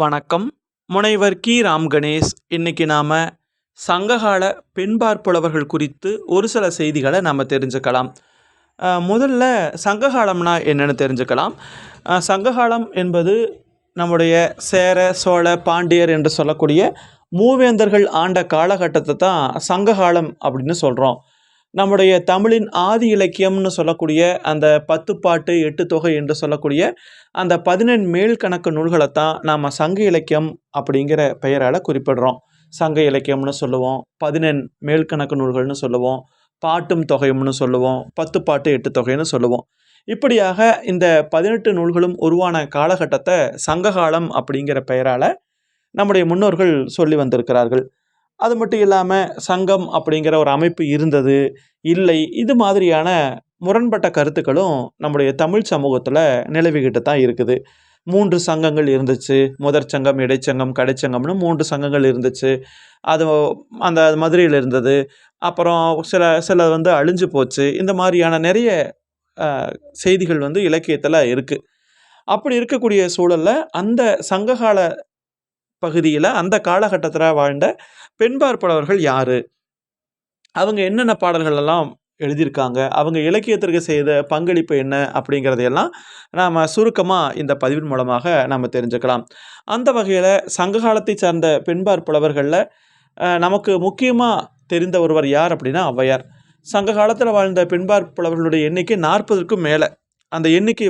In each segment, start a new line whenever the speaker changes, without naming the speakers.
வணக்கம். முனைவர் ராம் கணேஷ். இன்னைக்கு நாம சங்ககால பெண்பாற் புலவர்கள் குறித்து ஒரு சில செய்திகளை நாம தெரிஞ்சுக்கலாம். முதல்ல சங்ககாலம்னா என்னன்னு தெரிஞ்சுக்கலாம். சங்ககாலம் என்பது நம்முடைய சேர, சோழ, பாண்டியர் என்று சொல்லக்கூடிய மூவேந்தர்கள் ஆண்ட காலகட்டத்தை தான் சங்ககாலம் அப்படின்னு சொல்கிறோம். நம்முடைய தமிழின் ஆதி இலக்கியம்னு சொல்லக்கூடிய அந்த 10 பாட்டு 8 தொகை என்று சொல்லக்கூடிய அந்த 14 மேல் கணக்கு நூல்களைத்தான் நாம் சங்க இலக்கியம் அப்படிங்கிற பெயரால் குறிப்பிடுறோம். சங்க இலக்கியம்னு சொல்லுவோம், 14 மேல் கணக்கு நூல்கள்னு சொல்லுவோம், பாட்டும் தொகையும்னு சொல்லுவோம், 10 பாட்டு 8 தொகைன்னு சொல்லுவோம். இப்படியாக இந்த 18 நூல்களும் உருவான காலகட்டத்தை சங்ககாலம் அப்படிங்கிற பெயரால் நம்முடைய முன்னோர்கள் சொல்லி வந்திருக்கிறார்கள். அது மட்டும் இல்லாமல் சங்கம் அப்படிங்கிற ஒரு அமைப்பு இருந்தது, இல்லை, இது மாதிரியான முரண்பட்ட கருத்துக்களும் நம்முடைய தமிழ் சமூகத்தில் நிலவிக்கிட்டு தான் இருக்குது. 3 சங்கங்கள் இருந்துச்சு. முதற் சங்கம், இடைச்சங்கம், கடைச்சங்கம்னு 3 சங்கங்கள் இருந்துச்சு. அது அந்த மதுரையில் இருந்தது. அப்புறம் சில அழிஞ்சு போச்சு. இந்த மாதிரியான நிறைய செய்திகள் இலக்கியத்தில் இருக்குது. அப்படி இருக்கக்கூடிய சூழலில் அந்த சங்ககால பகுதியில் அந்த காலகட்டத்தில் வாழ்ந்த பெண்பாற் புலவர்கள் யாரு, அவங்க என்னென்ன பாடல்கள் எல்லாம் எழுதியிருக்காங்க, அவங்க இலக்கியத்திற்கு செய்த பங்களிப்பு என்ன அப்படிங்கிறதையெல்லாம் நாம் சுருக்கமாக இந்த பதிவின் மூலமாக நாம் தெரிஞ்சுக்கலாம். அந்த வகையில் சங்க காலத்தை சார்ந்த பெண்பாற் புலவர்களில் நமக்கு முக்கியமாக தெரிந்த ஒருவர் யார் அப்படின்னா ஔவையார். சங்க காலத்தில் வாழ்ந்த பெண்பாற் புலவர்களுடைய எண்ணிக்கை 40க்கும் மேலே. அந்த எண்ணிக்கை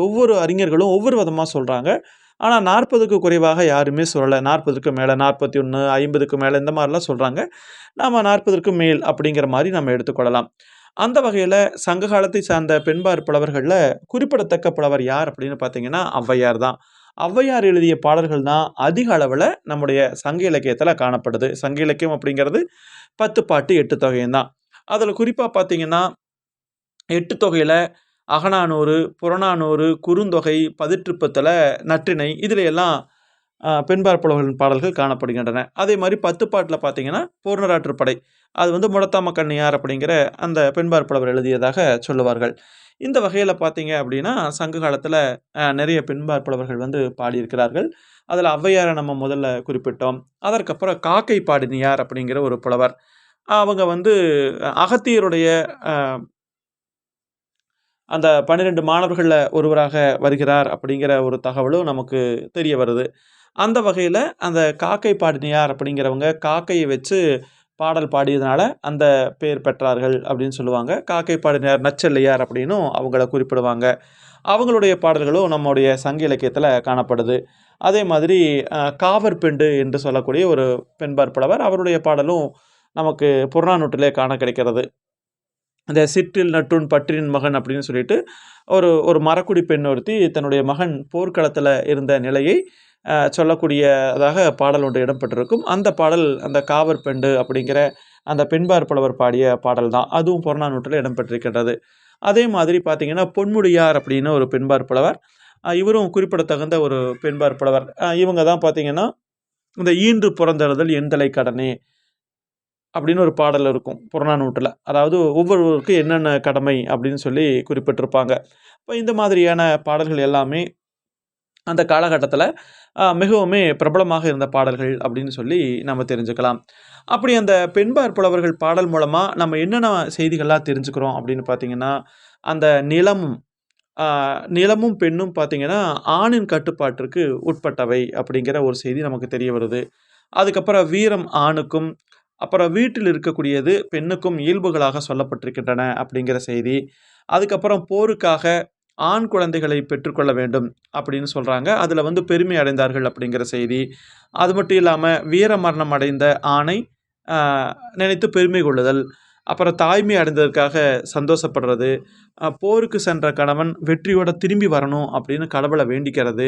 ஒவ்வொரு அறிஞர்களும் ஒவ்வொரு விதமாக சொல்கிறாங்க. ஆனால் 40க்கு குறைவாக யாருமே சொல்லலை. 40க்கு மேலே, 41, 50க்கு மேலே, இந்த மாதிரிலாம் சொல்கிறாங்க. நாம் 40க்கு மேல் அப்படிங்கிற மாதிரி நம்ம எடுத்துக்கொள்ளலாம். அந்த வகையில் சங்க காலத்தை சார்ந்த பெண்பாற் புலவர்களில் குறிப்பிடத்தக்க புலவர் யார் அப்படின்னு பார்த்தீங்கன்னா ஔவையார் தான். ஔவையார் எழுதிய பாடல்கள் தான் அதிக அளவில் நம்முடைய சங்க இலக்கியத்தில் காணப்படுது. சங்க இலக்கியம் அப்படிங்கிறது 10 பாட்டு 8 தொகையும் தான். அதில் குறிப்பாக பார்த்தீங்கன்னா 8 தொகையில் அகநானூறு, புறநானூறு, குறுந்தொகை, பதிற்றுப்பத்தல, நற்றிணை, இதில் எல்லாம் பெண்பாற் புலவர்களின் பாடல்கள் காணப்படுகின்றன. அதே மாதிரி 10 பாட்டில் பார்த்தீங்கன்னா பூர்ணராற்றுப்படை, அது முடத்தாம கண்ணியார் அப்படிங்கிற அந்த பெண்பாற் புலவர் எழுதியதாக சொல்லுவார்கள். இந்த வகையில் பார்த்தீங்க அப்படின்னா சங்க காலத்தில் நிறைய பெண்பாற் புலவர்கள் பாடியிருக்கிறார்கள். அதில் ஔவையாரை நம்ம முதல்ல குறிப்பிட்டோம். அதற்கப்புறம் காக்கை பாடினியார் அப்படிங்கிற ஒரு புலவர். அவங்க அகத்தியருடைய அந்த 12 மாணவர்களில் ஒருவராக வருகிறார் அப்படிங்கிற ஒரு தகவலும் நமக்கு தெரிய வருது. அந்த வகையில் அந்த காக்கை பாடினியார் அப்படிங்கிறவங்க காக்கையை வச்சு பாடல் பாடியதுனால அந்த பெயர் பெற்றார்கள் அப்படின்னு சொல்லுவாங்க. காக்கை பாடினியார், நச்செல்லையார் அப்படின்னும் அவங்கள குறிப்பிடுவாங்க. அவங்களுடைய பாடல்களும் நம்முடைய சங்க இலக்கியத்தில் காணப்படுது. அதே மாதிரி காவற்பெண்டு என்று சொல்லக்கூடிய ஒரு பெண்பாற் புலவர், அவருடைய பாடலும் நமக்கு புறநானூற்றிலே காண கிடைக்கிறது. அந்த சிற்றில் நட்டுண் பற்றின் மகன் அப்படின்னு சொல்லிட்டு ஒரு மரக்குடி பெண் ஒருத்தி தன்னுடைய மகன் போர்க்களத்தில் இருந்த நிலையை சொல்லக்கூடியதாக பாடல் ஒன்று இடம்பெற்றிருக்கும். அந்த பாடல் அந்த காவற்பெண்டு அப்படிங்கிற அந்த பெண்பாற் புலவர் பாடிய பாடல் தான். அதுவும் புறநானூற்றில் இடம்பெற்றிருக்கின்றது. அதே மாதிரி பார்த்தீங்கன்னா பொன்முடியார் அப்படின்னு ஒரு பெண்பாற் புலவர், இவரும் குறிப்பிடத்தகுந்த ஒரு பெண்பாற் புலவர். இவங்க தான் பார்த்தீங்கன்னா இந்த ஈன்று புறந்தெழுதல் எந்தலை கடனே அப்படின்னு ஒரு பாடல் இருக்கும் புறநானூற்றில். அதாவது ஒவ்வொருவருக்கும் என்னென்ன கடமை அப்படின்னு சொல்லி குறிப்பிட்டிருப்பாங்க. இப்போ இந்த மாதிரியான பாடல்கள் எல்லாமே அந்த காலகட்டத்தில் மிகவுமே பிரபலமாக இருந்த பாடல்கள் அப்படின்னு சொல்லி நம்ம தெரிஞ்சுக்கலாம். அப்படி அந்த பெண்பாற் புலவர்கள் பாடல் மூலமாக நம்ம என்னென்ன செய்திகள்லாம் தெரிஞ்சுக்கிறோம் அப்படின்னு பார்த்தீங்கன்னா, அந்த நிலமும் பெண்ணும் பார்த்தீங்கன்னா ஆணின் கட்டுப்பாட்டிற்கு உட்பட்டவை அப்படிங்கிற ஒரு செய்தி நமக்கு தெரிய வருது. அதுக்கப்புறம் வீரம் ஆணுக்கும், அப்புறம் வீட்டில் இருக்கக்கூடியது பெண்ணுக்கும் இயல்புகளாக சொல்லப்பட்டிருக்கின்றன அப்படிங்கிற செய்தி. அதுக்கப்புறம் போருக்காக ஆண் குழந்தைகளை பெற்றுக்கொள்ள வேண்டும் அப்படின்னு சொல்கிறாங்க. அதில் பெருமை அடைந்தார்கள் அப்படிங்கிற செய்தி. அது மட்டும் இல்லாமல் வீர மரணம் அடைந்த ஆணை நினைத்து பெருமை கொள்ளுதல், அப்புறம் தாய்மை அடைந்ததற்காக சந்தோஷப்படுறது, போருக்கு சென்ற கணவன் வெற்றியோடு திரும்பி வரணும் அப்படின்னு கடவுளை வேண்டிக்கிறது,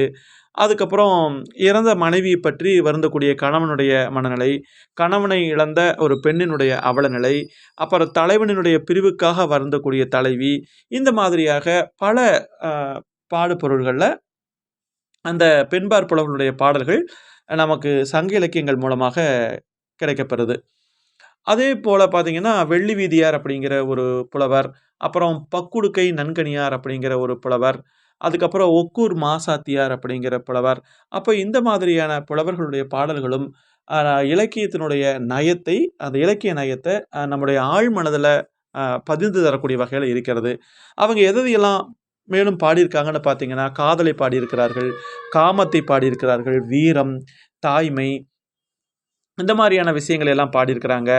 அதுக்கப்புறம் இறந்த மனைவியை பற்றி வருந்தக்கூடிய கணவனுடைய மனநிலை, கணவனை இழந்த ஒரு பெண்ணினுடைய அவலநிலை, அப்புறம் தலைவனினுடைய பிரிவுக்காக வருந்தக்கூடிய தலைவி, இந்த மாதிரியாக பல பாடுபொருள்களில் அந்த பெண்பாற் புலவர்களுடைய பாடல்கள் நமக்கு சங்க இலக்கியங்கள் மூலமாக கிடைக்கப்பெறுது. அதே போல் பார்த்தீங்கன்னா வெள்ளி வீதியார் அப்படிங்கிற ஒரு புலவர், அப்புறம் பக்குடுக்கை நன்கணியார் அப்படிங்கிற ஒரு புலவர், அதுக்கப்புறம் ஒக்கூர் மாசாத்தியார் அப்படிங்கிற புலவர். அப்போ இந்த மாதிரியான புலவர்களுடைய பாடல்களும் இலக்கியத்தினுடைய நயத்தை, அந்த இலக்கிய நயத்தை நம்முடைய ஆழ் மனதில் பதிந்து தரக்கூடிய வகையில் இருக்கிறது. அவங்க எதையெல்லாம் மேலும் பாடியிருக்காங்கன்னு பார்த்தீங்கன்னா, காதலை பாடியிருக்கிறார்கள், காமத்தை பாடியிருக்கிறார்கள், வீரம், தாய்மை, இந்த மாதிரியான விஷயங்களை எல்லாம் பாடியிருக்கிறாங்க.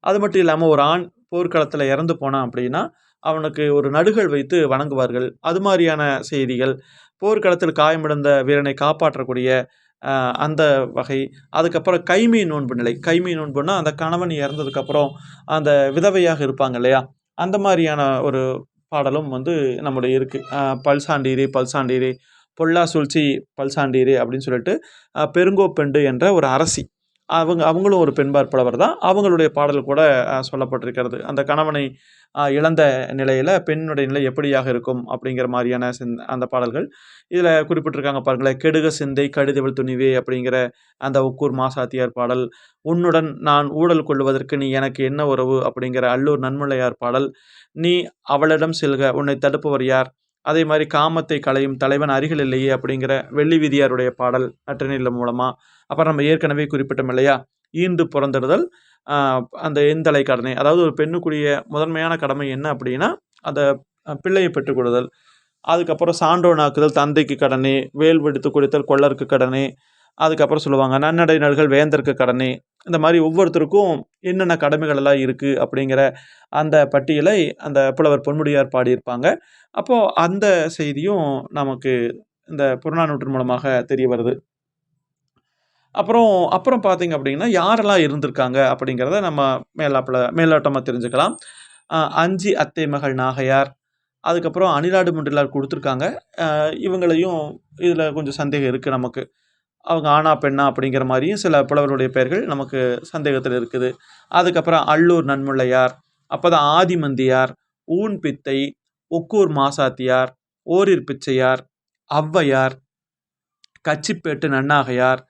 அது மட்டும் இல்லாமல் ஒரு ஆண் போர்க்களத்தில் இறந்து போனான் அப்படின்னா அவனுக்கு ஒரு நடுகள் வைத்து வணங்குவார்கள். அது மாதிரியான செய்திகள், போர்க்களத்தில் காயமடைந்த வீரனை காப்பாற்றக்கூடிய அந்த வகை. அதுக்கப்புறம் கைமை நோன்பு நிலை. கைமை நோன்புன்னா அந்த கணவன் இறந்ததுக்கப்புறம் அந்த விதவையாக இருப்பாங்க இல்லையா, அந்த மாதிரியான ஒரு பாடலும் வந்து நம்முடைய இருக்குது. பல்சாண்டீரே பல்சாண்டீரே பொல்லா சூழ்ச்சி பல்சாண்டீரே அப்படின்னு சொல்லிட்டு பெருங்கோப்பெண்டு என்ற ஒரு அரசி, அவங்களும் ஒரு பெண்பாற் புலவர் தான். அவங்களுடைய பாடல் கூட சொல்லப்பட்டிருக்கிறது. அந்த கணவனை இழந்த நிலையில் பெண்ணுடைய நிலை எப்படியாக இருக்கும் அப்படிங்கிற மாதிரியான அந்த பாடல்கள் இதில் குறிப்பிட்டிருக்காங்க பாருங்களேன். கெடுக சிந்தை கடிதவள் துணிவே அப்படிங்கிற அந்த ஒக்கூர் மாசாத்தியார் பாடல். உன்னுடன் நான் ஊடல் கொள்வதற்கு நீ எனக்கு என்ன உறவு அப்படிங்கிற அல்லூர் நன்முல்லையார் பாடல். நீ அவளிடம் செல்க உன்னை தடுப்பவர் யார். அதே மாதிரி காமத்தை களையும் தலைவன் அருகில் இல்லையே அப்படிங்கிற வெள்ளி விதியாருடைய பாடல் நற்றினில மூலமாக. அப்புறம் நம்ம ஏற்கனவே குறிப்பிட்டோம் இல்லையா, ஈண்டு புறந்திடுதல், அந்த எந்தலை கடனை, அதாவது ஒரு பெண்ணுக்குரிய முதன்மையான கடமை என்ன அப்படின்னா அந்த பிள்ளையை பெற்றுக் கொடுதல். அதுக்கப்புறம் சான்றோனாக்குதல் தந்தைக்கு கடனே, வேல் வெடித்து குடித்தல் கொள்ளருக்கு கடனே. அதுக்கப்புறம் சொல்லுவாங்க நன்னடை நல்கள் வேந்தருக்கு கடனே. இந்த மாதிரி ஒவ்வொருத்தருக்கும் என்னென்ன கடமைகள் எல்லாம் இருக்குது அப்படிங்கிற அந்த பட்டியலை அந்த புலவர் பொன்முடியார் பாடியிருப்பாங்க. அப்போது அந்த செய்தியும் நமக்கு இந்த புறநானூற்றின் மூலமாக தெரிய வருது. அப்புறம் பார்த்தீங்க அப்படின்னா யாரெல்லாம் இருந்திருக்காங்க அப்படிங்கிறத நம்ம மேலோட்டமாக தெரிஞ்சுக்கலாம். அஞ்சி அத்தை மகள் நாகையார், அதுக்கப்புறம் அணிலாடு முண்டிலார் கொடுத்துருக்காங்க. இவங்களையும் இதில் கொஞ்சம் சந்தேகம் இருக்குது நமக்கு. அவங்க ஆணா பெண்ணா அப்படிங்கிற மாதிரியும் சில புலவர்களுடைய பெயர்கள் நமக்கு சந்தேகத்தில் இருக்குது. அதுக்கப்புறம் அல்லூர் நன்முல்லையார், அப்போ தான் ஆதிமந்தியார், ஊன் பித்தை, ஒக்கூர் மாசாத்தியார், ஓரிர் பிச்சையார், ஔவையார், கச்சிப்பேட்டு நன்னாகையார்,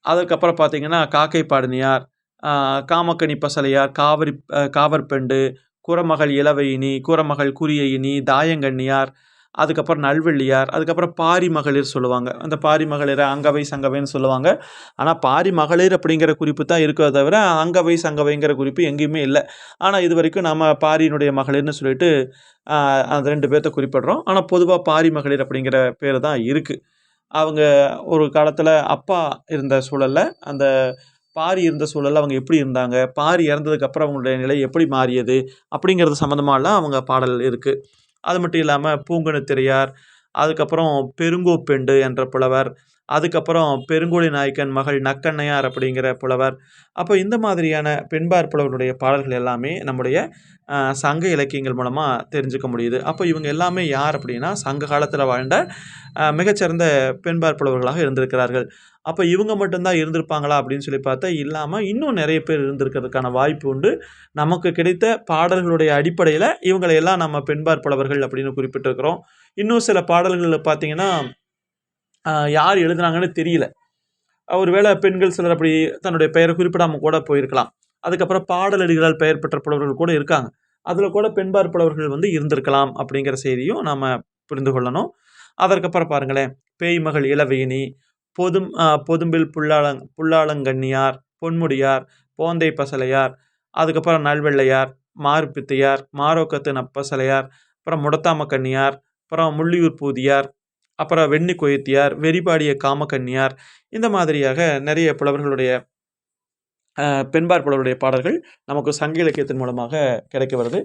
அதுக்கப்புறம் பார்த்தீங்கன்னா காக்கை பாடனியார், காமக்கனி பசலையார், காவற்பெண்டு, குறமகள் இளவையினி, குறமகள் குறியினி, தாயங்கண்ணியார், அதுக்கப்புறம் நல்வெள்ளியார், அதுக்கப்புறம் பாரி மகளிர் சொல்லுவாங்க. அந்த பாரி மகளிரை அங்கவை சங்கவைன்னு சொல்லுவாங்க. ஆனால் பாரி மகளிர் அப்படிங்கிற குறிப்பு தான் இருக்கோ தவிர அங்கவை சங்கவைங்கிற குறிப்பு எங்கேயுமே இல்லை. ஆனால் இது வரைக்கும் நம்ம பாரியினுடைய மகளிர்னு சொல்லிட்டு அந்த 2 பேர்த்த குறிப்பிடுறோம். ஆனால் பொதுவாக பாரி மகளிர் அப்படிங்கிற பேர் தான் இருக்குது. அவங்க ஒரு காலத்தில் அப்பா இருந்த சூழலில், அந்த பாரி இருந்த சூழலில் அவங்க எப்படி இருந்தாங்க, பாரி இறந்ததுக்கப்புறம் அவங்களுடைய நிலை எப்படி மாறியது அப்படிங்கிறது சம்மந்தமாலாம் அவங்க பாடல் இருக்குது. அது மட்டும் இல்லாமல் பூங்கணுத்திரையார், அதுக்கப்புறம் பெருங்கோப்பெண்டு என்ற புலவர், அதுக்கப்புறம் பெருங்கோழி நாயக்கன் மகள் நக்கண்ணையார் அப்படிங்கிற புலவர். அப்போ இந்த மாதிரியான பெண்பார் புலவருடைய பாடல்கள் எல்லாமே நம்முடைய சங்க இலக்கியங்கள் மூலமாக தெரிஞ்சுக்க முடியுது. அப்போ இவங்க எல்லாமே யார் அப்படின்னா சங்க காலத்தில் வாழ்ந்த மிகச்சிறந்த பெண்பார் புலவர்களாக இருந்திருக்கிறார்கள். அப்போ இவங்க மட்டும்தான் இருந்திருப்பாங்களா அப்படின்னு சொல்லி பார்த்தா இல்லாமல் இன்னும் நிறைய பேர் இருந்திருக்கிறதுக்கான வாய்ப்பு உண்டு. நமக்கு கிடைத்த பாடல்களுடைய அடிப்படையில் இவங்களை எல்லாம் நம்ம பெண்பார் புலவர்கள் அப்படின்னு குறிப்பிட்டிருக்கிறோம். இன்னும் சில பாடல்களில் பார்த்தீங்கன்னா யார் எழுதுனாங்கன்னு தெரியல. ஒருவேளை பெண்கள் சிலர் அப்படி தன்னுடைய பெயரை குறிப்பிடாமல் கூட போயிருக்கலாம். அதுக்கப்புறம் பாடலடிகளால் பெயர் பெற்ற புலவர்கள் கூட இருக்காங்க. அதில் கூட பெண்பார் புலவர்கள் வந்து இருந்திருக்கலாம் அப்படிங்கிற செய்தியும் நாம் புரிந்து கொள்ளணும். அதற்கப்புறம் பாருங்களேன், பேய்மகள் இளவேணி, பொதும்பில் புல்லாளங்கண்ணியார், பொன்முடியார், போந்தை பசலையார், அதுக்கப்புறம் நல்வெள்ளையார், மார்பித்தையார், மாரோக்கத்து நப்பசலையார், அப்புறம் முடத்தாம கண்ணியார், அப்புறம் முள்ளியூர் பூதியார், அப்புறம் வெண்ணி கொய்த்தியார், வெறிபாடிய காமக்கண்ணியார், இந்த மாதிரியாக நிறைய புலவர்களுடைய பெண்பார் புலவருடைய பாடல்கள் நமக்கு சங்க இலக்கியத்தின் மூலமாக கிடைக்க வருது.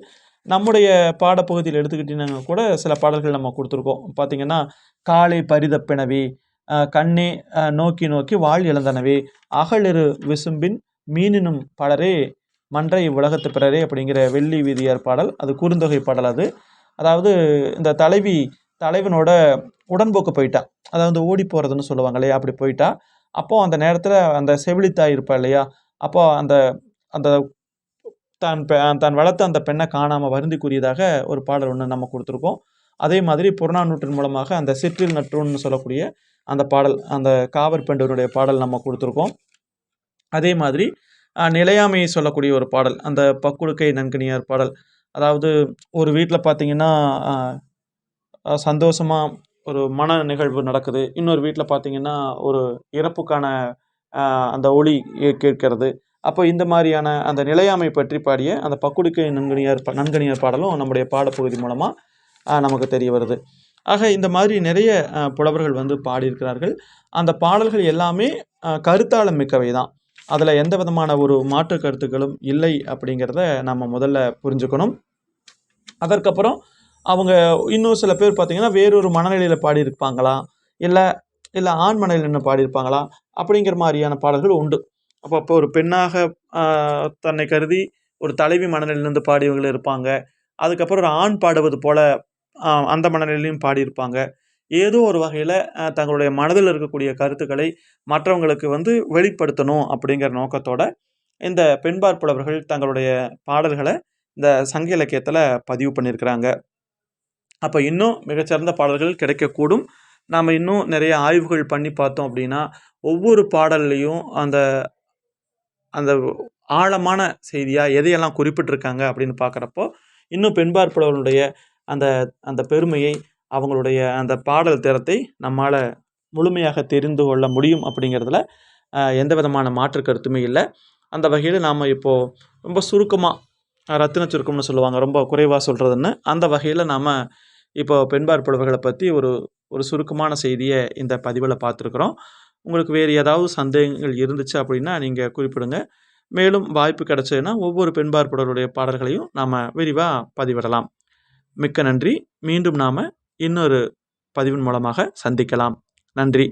நம்முடைய பாடப்பகுதியில் எடுத்துக்கிட்டிங்கன்னா கூட சில பாடல்கள் நம்ம கொடுத்துருக்கோம். பார்த்திங்கன்னா காலை பரிதப்பெனவே, கண்ணே நோக்கி நோக்கி வாழ் இழந்தனவே, அகலிரு விசும்பின் மீனினும் பலரே மன்றை உலகத்து பிறரே அப்படிங்கிற வெள்ளி வீதியார் பாடல். அது குறுந்தொகை பாடல். அதாவது இந்த தலைவனோட உடன்போக்கு போயிட்டா, அதாவது ஓடி போகிறதுன்னு சொல்லுவாங்க இல்லையா, அப்படி போயிட்டா. அப்போது அந்த நேரத்தில் அந்த செவிலித்தாய் இருப்பா இல்லையா, அப்போ அந்த அந்த தான் வளர்த்த அந்த பெண்ணை காணாமல் வருந்தி கூறியதாக ஒரு பாடல் ஒன்று நம்ம கொடுத்துருக்கோம். அதே மாதிரி புறநானூற்றின் மூலமாக அந்த சிற்றில் நற்றூன்னு சொல்லக்கூடிய அந்த பாடல், அந்த காவற்பெண்டனுடைய பாடல் நம்ம கொடுத்துருக்கோம். அதே மாதிரி நிலையாமையை சொல்லக்கூடிய ஒரு பாடல், அந்த பக்குடுக்கை நன்கணியார் பாடல். அதாவது ஒரு வீட்டில் பார்த்திங்கன்னா சந்தோஷமாக ஒரு மன நிகழ்வு நடக்குது. இன்னொரு வீட்ல பார்த்தீங்கன்னா, ஒரு இறப்புக்கான அந்த ஒலி கேட்கிறது. அப்போ இந்த மாரியான அந்த நிலையாமை பற்றி பாடிய அந்த பக்குடுக்கை நன்கணியார் பாடலும் நம்முடைய பாடப்பகுதி மூலமா நமக்கு தெரிய வருது. ஆக இந்த மாதிரி நிறைய புலவர்கள் வந்து பாடியிருக்கிறார்கள். அந்த பாடல்கள் எல்லாமே கருத்தாழம் மிக்கவை தான். அதில எந்த விதமான ஒரு மாற்று கருத்துக்களும் இல்லை அப்படிங்கிறத நம்ம முதல்ல புரிஞ்சுக்கணும். அதற்கப்புறம் அவங்க இன்னும் சில பேர் பார்த்தீங்கன்னா, வேறொரு மனநிலையில பாடியிருப்பாங்களா? இல்ல இல்ல ஆண் மனநிலையில நின்னு பாடியிருப்பாங்களா? அப்படிங்கிற மாரியான பாடல்கள் உண்டு. அப்போ ஒரு பெண்ணாக அ தன்னை கருதி ஒரு தலைவி மனநிலையிலிருந்து பாடியவர்கள் இருப்பாங்க. அதுக்கப்புறம் ஒரு ஆண் பாடுவது போல அந்த மனநிலையிலும் பாடியிருப்பாங்க. ஏதோ ஒரு வகையில தங்களுடைய மனதில் இருக்கக்கூடிய கருத்துக்களை மற்றவங்களுக்கு வந்து வெளிப்படுத்தணும் அப்படிங்கிற நோக்கத்தோட, இந்த பெண்பாற் புலவர்கள் தங்களுடைய பாடல்கள இந்த சங்க இலக்கியத்தில பதிவு பண்ணியிருக்கிறாங்க. அப்ப இன்னும் மிகச்சிறந்த பாடல்கள் கிடைக்கக்கூடும். நாம இன்னும் நிறைய ஆய்வுகள் பண்ணி பார்த்தோம் அப்படின்னா, ஒவ்வொரு பாடல்லயும் அந்த அந்த ஆழமான செய்தியா எதையெல்லாம் குறிப்பிட்டிருக்காங்க அப்படின்னு பார்க்குறப்போ, இன்னும் பெண்பாற் புலவர்களுடைய அந்த அந்த பெருமையை, அவங்களுடைய அந்த பாடல் திறத்தை நம்மால முழுமையாக தெரிந்து கொள்ள முடியும் அப்படிங்கிறதுல எந்த விதமான மாற்று கருத்துமே இல்ல. அந்த வகையில நாம இப்போ ரொம்ப சுருக்கமா ரத்தின சுருக்கம்னு சொல்லுவாங்க. ரொம்ப குறைவா சொல்றதுன்னு. அந்த வகையில நாம இப்போ பெண்பாற் புலவர்கள பத்தி ஒரு ஒரு சுருக்கமான செய்திய இந்த பதிவுல பார்த்துருக்குறோம். உங்களுக்கு வேறு ஏதாவது சந்தேகங்கள் இருந்துச்சு அப்படின்னா, நீங்க குறிப்பிடுங்க. மேலும் வாய்ப்பு கிடைச்சதுன்னா, ஒவ்வொரு பெண்பாற் புலவருடைய பாடல்களையும் நாம விரிவா பதிவிடலாம். மிக்க நன்றி. மீண்டும் நாம இன்னொரு பதிவின் மூலமாக சந்திக்கலாம். நன்றி.